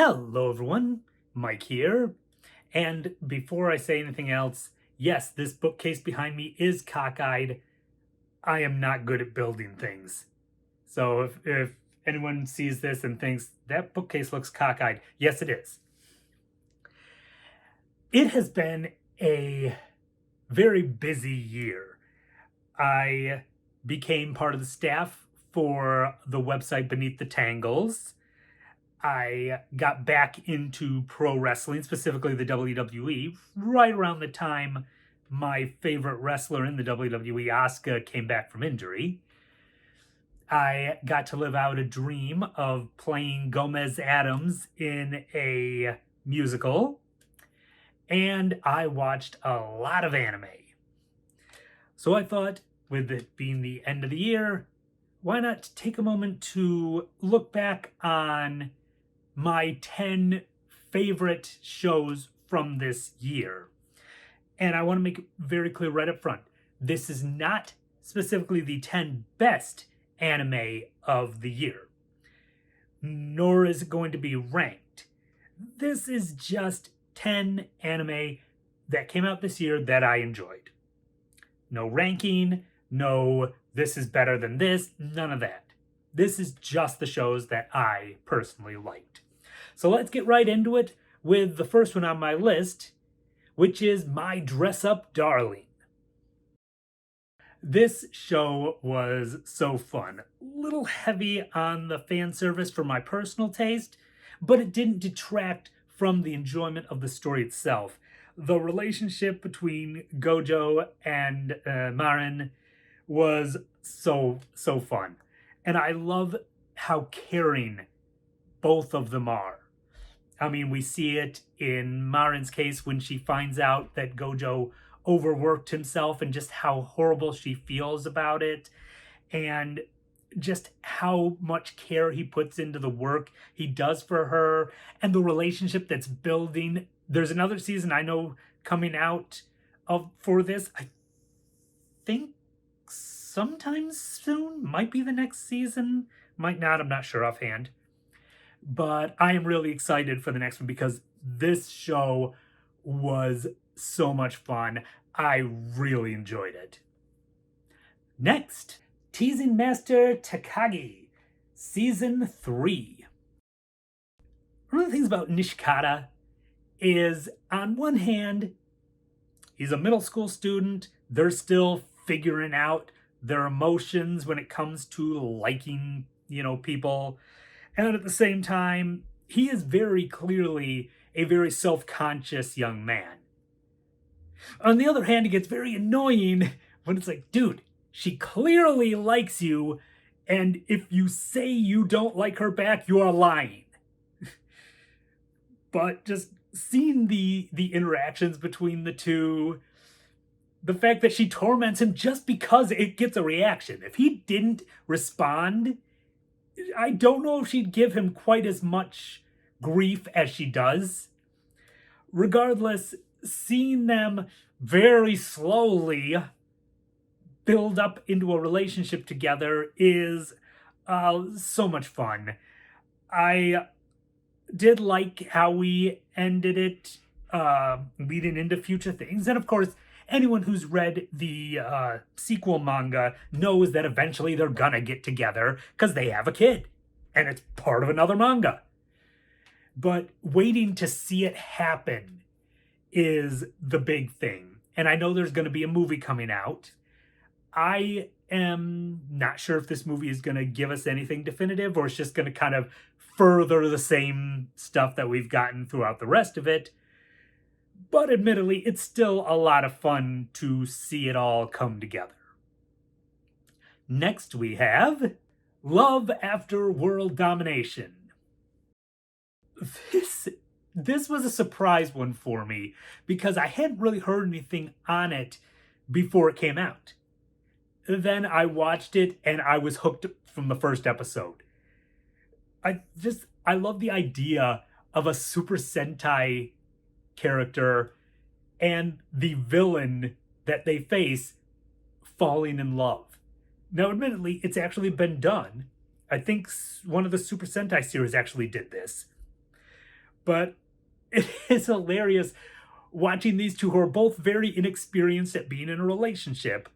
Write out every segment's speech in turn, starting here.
Hello everyone, Mike here. And before I say anything else, yes, this bookcase behind me is cockeyed. I am not good at building things. So if anyone sees this and thinks that bookcase looks cockeyed, yes it is. It has been a very busy year. I became part of the staff for the website Beneath the Tangles. I got back into pro wrestling, specifically the WWE, right around the time my favorite wrestler in the WWE, Asuka, came back from injury. I got to live out a dream of playing Gomez Adams in a musical, and I watched a lot of anime. So I thought, with it being the end of the year, why not take a moment to look back on my 10 favorite shows from this year. And I want to make it very clear right up front. This is not specifically the 10 best anime of the year, nor is it going to be ranked. This is just 10 anime that came out this year that I enjoyed. No ranking, no this is better than this, none of that. This is just the shows that I personally liked. So let's get right into it with the first one on my list, which is My Dress Up Darling. This show was so fun. A little heavy on the fan service for my personal taste, but it didn't detract from the enjoyment of the story itself. The relationship between Gojo and Marin was so fun. And I love how caring both of them are. I mean, we see it in Marin's case when she finds out that Gojo overworked himself and just how horrible she feels about it, and just how much care he puts into the work he does for her and the relationship that's building. There's another season I know coming out for this. I think sometime soon, might be the next season, might not, I'm not sure offhand. But I am really excited for the next one because this show was so much fun. I really enjoyed it. Next, Teasing Master Takagi, Season 3. One of the things about Nishikata is, on one hand, he's a middle school student. They're still figuring out their emotions when it comes to liking, people. And at the same time, he is very clearly a very self-conscious young man. On the other hand, it gets very annoying when it's like, dude, she clearly likes you, and if you say you don't like her back, you are lying. But just seeing the interactions between the two, the fact that she torments him just because it gets a reaction. If he didn't respond, I don't know if she'd give him quite as much grief as she does. Regardless, seeing them very slowly build up into a relationship together is so much fun. I did like how we ended it, leading into future things. And of course, anyone who's read the sequel manga knows that eventually they're gonna get together because they have a kid and it's part of another manga. But waiting to see it happen is the big thing. And I know there's going to be a movie coming out. I am not sure if this movie is going to give us anything definitive or it's just going to kind of further the same stuff that we've gotten throughout the rest of it. But admittedly, it's still a lot of fun to see it all come together. Next we have Love After World Domination. This was a surprise one for me because I hadn't really heard anything on it before it came out. Then I watched it and I was hooked from the first episode. I love the idea of a Super Sentai character and the villain that they face falling in love. Now, admittedly, it's actually been done. I think one of the Super Sentai series actually did this. but it is hilarious watching these two, who are both very inexperienced at being in a relationship,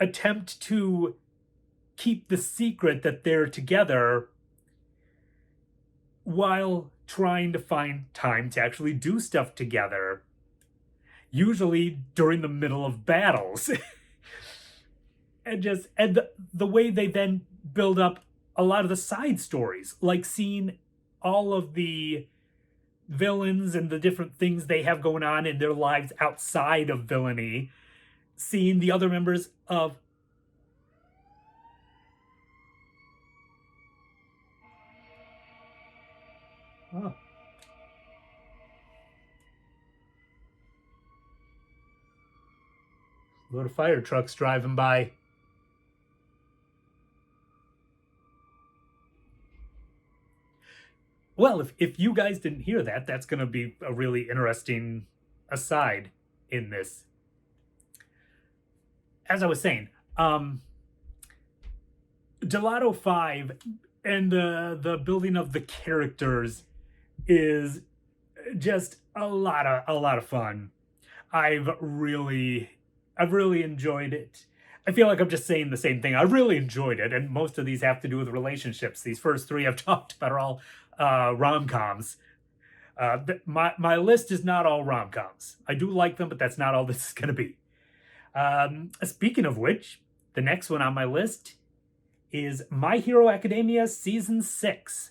attempt to keep the secret that they're together while trying to find time to actually do stuff together, usually during the middle of battles. And the way they then build up a lot of the side stories, like seeing all of the villains and the different things they have going on in their lives outside of villainy, seeing the other members of oh, a load of fire trucks driving by. Well, if you guys didn't hear that, that's going to be a really interesting aside in this. As I was saying, Gelato 5 and the building of the characters is just a lot of fun. I've really enjoyed it. I feel like I'm just saying the same thing. I really enjoyed it, and most of these have to do with relationships. These first three I've talked about are all rom-coms. My list is not all rom-coms. I do like them, but that's not all this is going to be. Speaking of which, the next one on my list is My Hero Academia Season 6.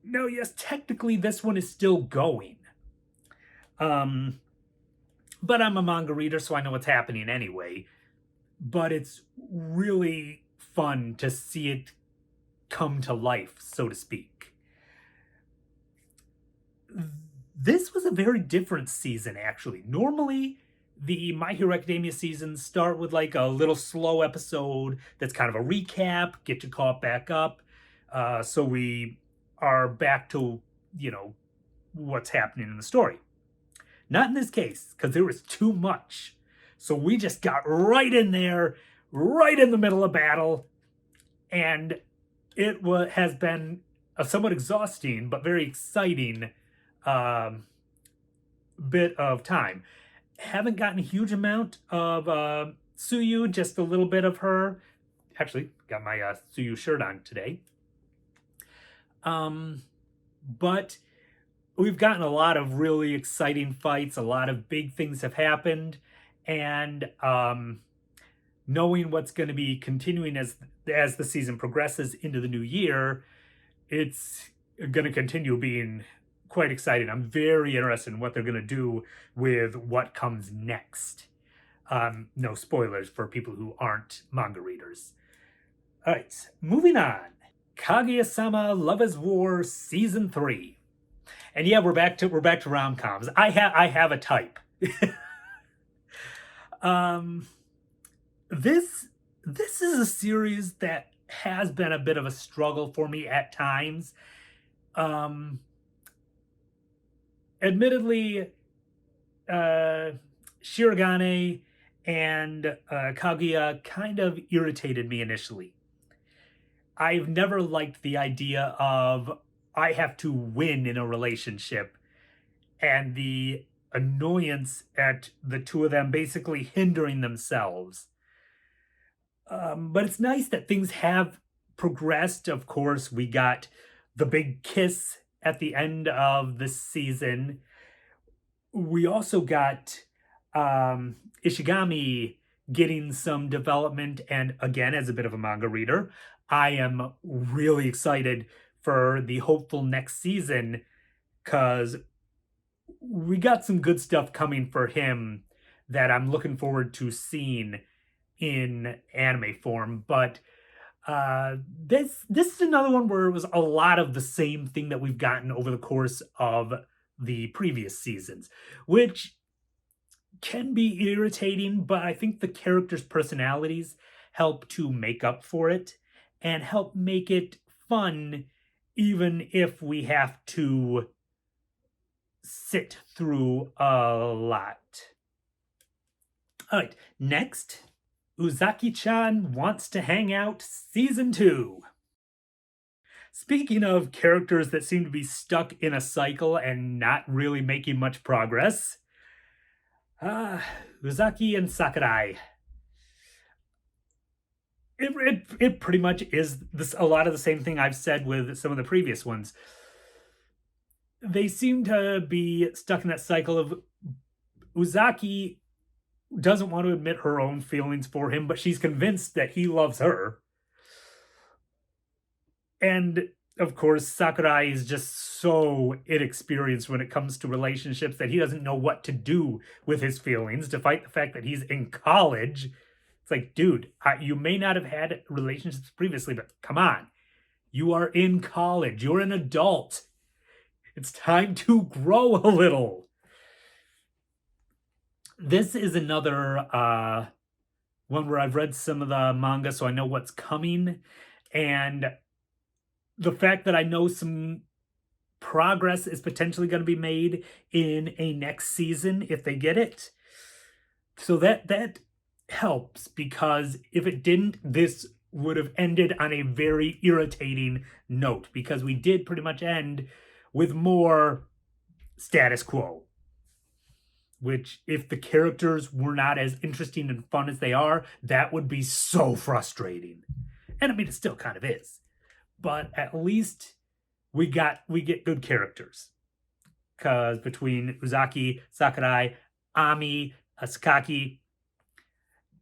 Now, yes, technically this one is still going. But I'm a manga reader, so I know what's happening anyway. But it's really fun to see it come to life, so to speak. This was a very different season, actually. Normally, the My Hero Academia seasons start with like a little slow episode that's kind of a recap, get you caught back up. So we are back to, what's happening in the story. Not in this case, because there was too much. So we just got right in there, right in the middle of battle, and it has been a somewhat exhausting but very exciting bit of time. Haven't gotten a huge amount of Tsuyu, just a little bit of her. Actually, got my Tsuyu shirt on today. But we've gotten a lot of really exciting fights. A lot of big things have happened. And knowing what's going to be continuing as the season progresses into the new year, it's going to continue being quite exciting. I'm very interested in what they're going to do with what comes next. No spoilers for people who aren't manga readers. All right, moving on. Kaguya-sama Love is War Season 3. And yeah, we're back to rom-coms. I have a type. This is a series that has been a bit of a struggle for me at times. Admittedly, Shirogane and Kaguya kind of irritated me initially. I've never liked the idea of I have to win in a relationship, and the annoyance at the two of them basically hindering themselves. But it's nice that things have progressed. Of course, we got the big kiss at the end of the season. We also got Ishigami getting some development, and again, as a bit of a manga reader, I am really excited for the hopeful next season, because we got some good stuff coming for him that I'm looking forward to seeing in anime form. But this is another one where it was a lot of the same thing that we've gotten over the course of the previous seasons, which can be irritating, but I think the characters' personalities help to make up for it and help make it fun, even if we have to sit through a lot. All right, next, Uzaki-chan Wants to Hang Out Season 2. Speaking of characters that seem to be stuck in a cycle and not really making much progress, ah, Uzaki and Sakurai. It pretty much is this a lot of the same thing I've said with some of the previous ones. They seem to be stuck in that cycle of Uzaki doesn't want to admit her own feelings for him, but she's convinced that he loves her. And of course, Sakurai is just so inexperienced when it comes to relationships that he doesn't know what to do with his feelings, despite the fact that he's in college. It's like, dude, you may not have had relationships previously, but come on. You are in college. You're an adult. It's time to grow a little. This is another one where I've read some of the manga, so I know what's coming. And the fact that I know some progress is potentially going to be made in a next season if they get it. So that helps, because if it didn't, this would have ended on a very irritating note, because we did pretty much end with more status quo. Which, if the characters were not as interesting and fun as they are, that would be so frustrating. And I mean, it still kind of is. But at least we get good characters. Because between Uzaki, Sakurai, Ami, Asakaki,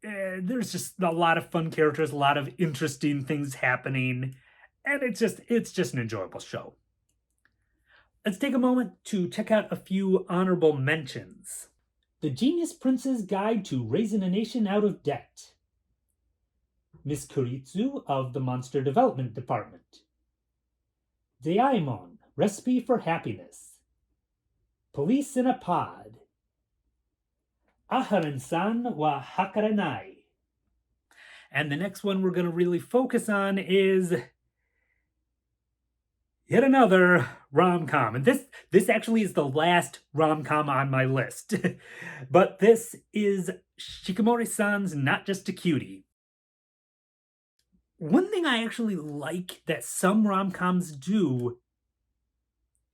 there's just a lot of fun characters, a lot of interesting things happening. And it's just an enjoyable show. Let's take a moment to check out a few honorable mentions. The Genius Prince's Guide to Raising a Nation Out of Debt. Miss Kuritsu of the Monster Development Department. Daimon, Recipe for Happiness. Police in a Pod. Aharon-san wa Hakarenai. And the next one we're going to really focus on is yet another rom-com. And this actually is the last rom-com on my list. But this is Shikamori-san's Not Just a Cutie. One thing I actually like that some rom-coms do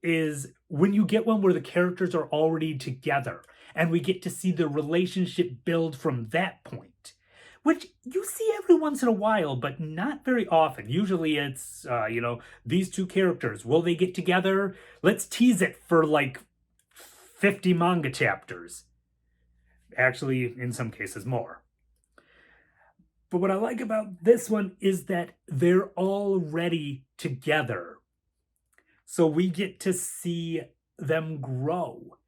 is when you get one where the characters are already together and we get to see the relationship build from that point. Which you see every once in a while, but not very often. Usually it's, these two characters. Will they get together? Let's tease it for like 50 manga chapters. Actually, in some cases more. But what I like about this one is that they're already together. So we get to see them grow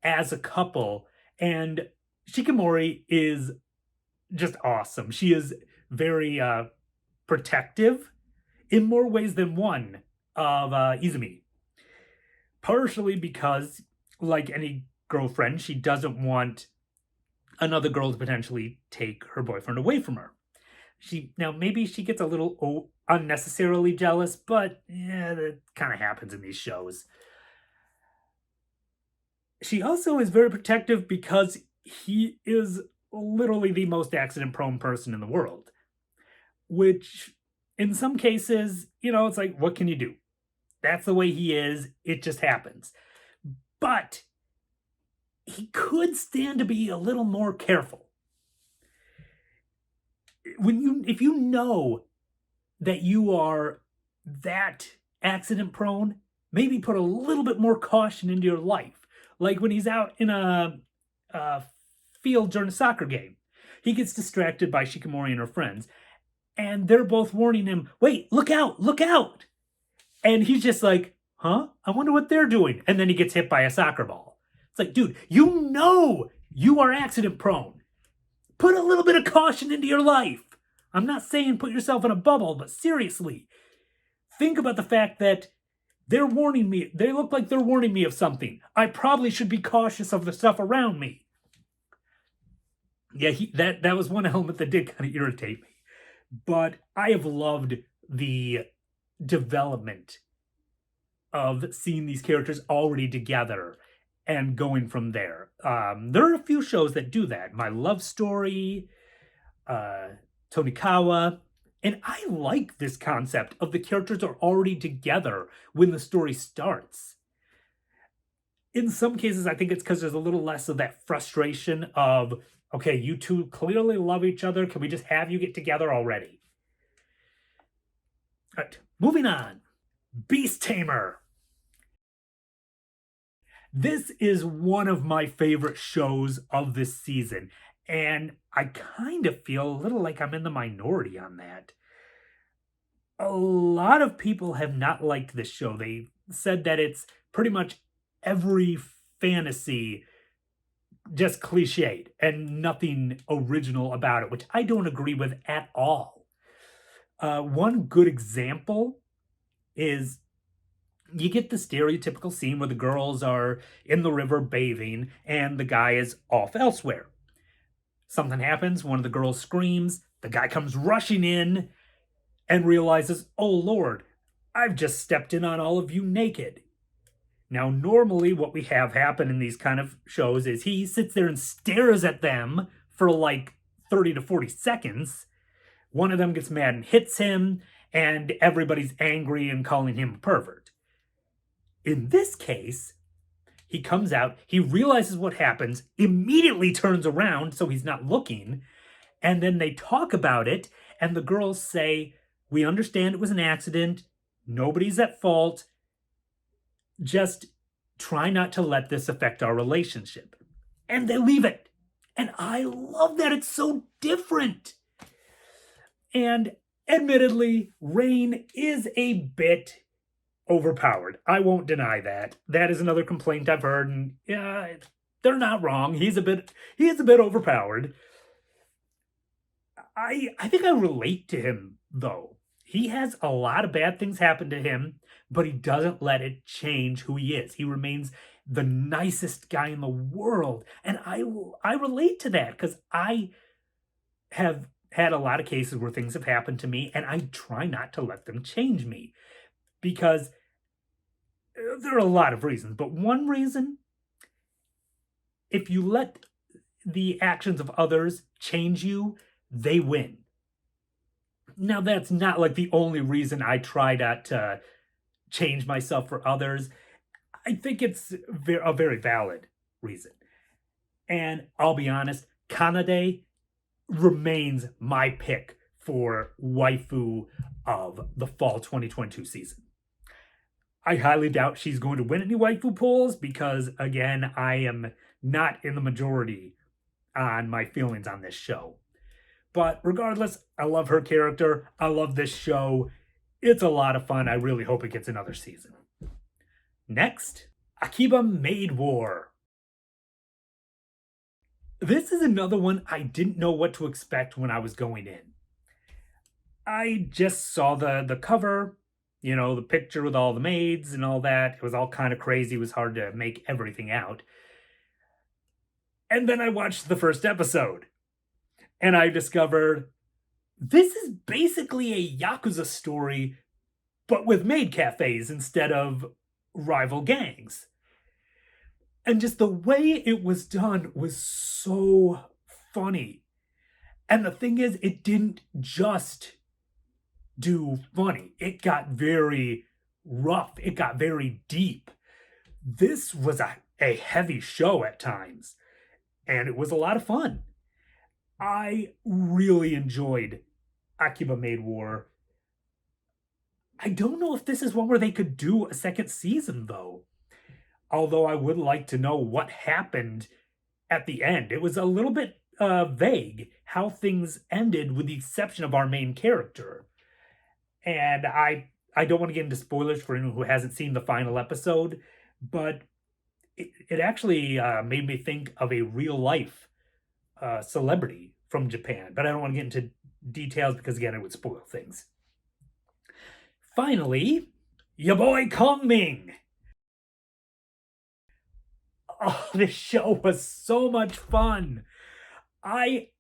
as a couple. And Shikamori is just awesome. She is very protective in more ways than one of Izumi. Partially because, like any girlfriend, she doesn't want another girl to potentially take her boyfriend away from her. Now maybe she gets a little unnecessarily jealous, but yeah, that kind of happens in these shows. She also is very protective because he is literally the most accident-prone person in the world. Which, in some cases, it's like, what can you do? That's the way he is. It just happens. But he could stand to be a little more careful. If you know that you are that accident-prone, maybe put a little bit more caution into your life. Like when he's out in a field during a soccer game. He gets distracted by Shikamori and her friends. And they're both warning him, wait, look out, look out. And he's just like, huh? I wonder what they're doing. And then he gets hit by a soccer ball. It's like, dude, you know you are accident prone. Put a little bit of caution into your life. I'm not saying put yourself in a bubble, but seriously, think about the fact that they're warning me. They look like they're warning me of something. I probably should be cautious of the stuff around me. Yeah, that was one element that did kind of irritate me. But I have loved the development of seeing these characters already together and going from there. There are a few shows that do that. My Love Story, Tonikawa, And I like this concept of the characters are already together when the story starts. In some cases, I think it's because there's a little less of that frustration of, okay, you two clearly love each other. Can we just have you get together already? All right, moving on. Beast Tamer. This is one of my favorite shows of this season, and I kind of feel a little like I'm in the minority on that. A lot of people have not liked this show. They said that it's pretty much every fantasy just cliched and nothing original about it, which I don't agree with at all. One good example is you get the stereotypical scene where the girls are in the river bathing and the guy is off elsewhere. Something happens, one of the girls screams, the guy comes rushing in and realizes, oh Lord, I've just stepped in on all of you naked. Now, normally what we have happen in these kind of shows is he sits there and stares at them for like 30 to 40 seconds. One of them gets mad and hits him, and everybody's angry and calling him a pervert. In this case, he comes out, he realizes what happens, immediately turns around so he's not looking, and then they talk about it, and the girls say, we understand it was an accident, nobody's at fault, just try not to let this affect our relationship. And they leave it. And I love that it's so different. And admittedly, Rain is a bit overpowered. I won't deny that. That is another complaint I've heard, and yeah, they're not wrong. He is a bit overpowered. I think I relate to him though. He has a lot of bad things happen to him, but he doesn't let it change who he is. He remains the nicest guy in the world, and I relate to that because I have had a lot of cases where things have happened to me, and I try not to let them change me because there are a lot of reasons, but one reason, if you let the actions of others change you, they win. Now, that's not like the only reason I try not to change myself for others. I think it's a very valid reason. And I'll be honest, Kanade remains my pick for waifu of the fall 2022 season. I highly doubt she's going to win any waifu polls because, again, I am not in the majority on my feelings on this show. But regardless, I love her character. I love this show. It's a lot of fun. I really hope it gets another season. Next, Akiba Maid War. This is another one I didn't know what to expect when I was going in. I just saw the cover, you know, the picture with all the maids and all that. It was all kind of crazy. It was hard to make everything out. And then I watched the first episode. And I discovered this is basically a Yakuza story, but with maid cafes instead of rival gangs. And just the way it was done was so funny. And the thing is, it didn't just do funny. It got very rough. It got very deep. This was a heavy show at times. And it was a lot of fun. I really enjoyed Akiba Maid War. I don't know if this is one where they could do a second season, though. Although I would like to know what happened at the end. It was a little bit vague how things ended, with the exception of our main character. And I don't want to get into spoilers for anyone who hasn't seen the final episode, but it actually made me think of a real life celebrity from Japan, but I don't want to get into details because, again, it would spoil things. Finally, ya boy Kong Ming. Oh, this show was so much fun.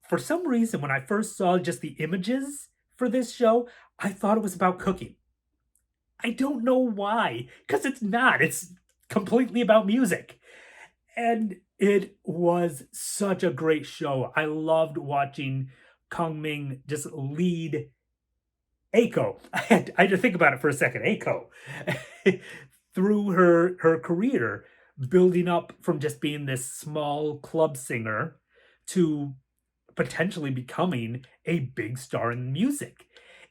For some reason, when I first saw just the images for this show, I thought it was about cooking. I don't know why, because it's not. It's completely about music. And it was such a great show. I loved watching Kong Ming just lead Aiko. I had to think about it for a second. Aiko. Through her career, building up from just being this small club singer to potentially becoming a big star in music.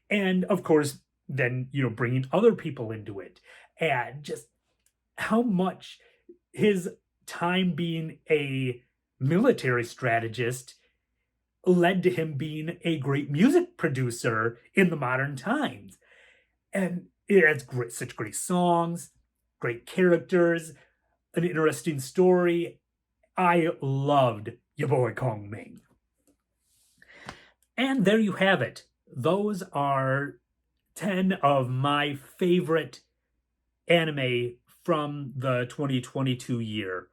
And of course, then, bringing other people into it. And just how much his time being a military strategist led to him being a great music producer in the modern times. And it has such great songs, great characters, an interesting story. I loved your boy Kong Ming. And there you have it. Those are 10 of my favorite anime from the 2022 year.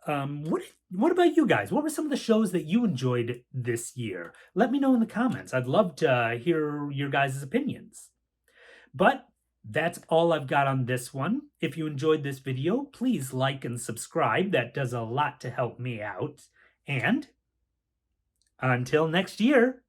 What about you guys? What were some of the shows that you enjoyed this year? Let me know in the comments. I'd love to hear your guys' opinions. But that's all I've got on this one. If you enjoyed this video, please like and subscribe. That does a lot to help me out. And until next year.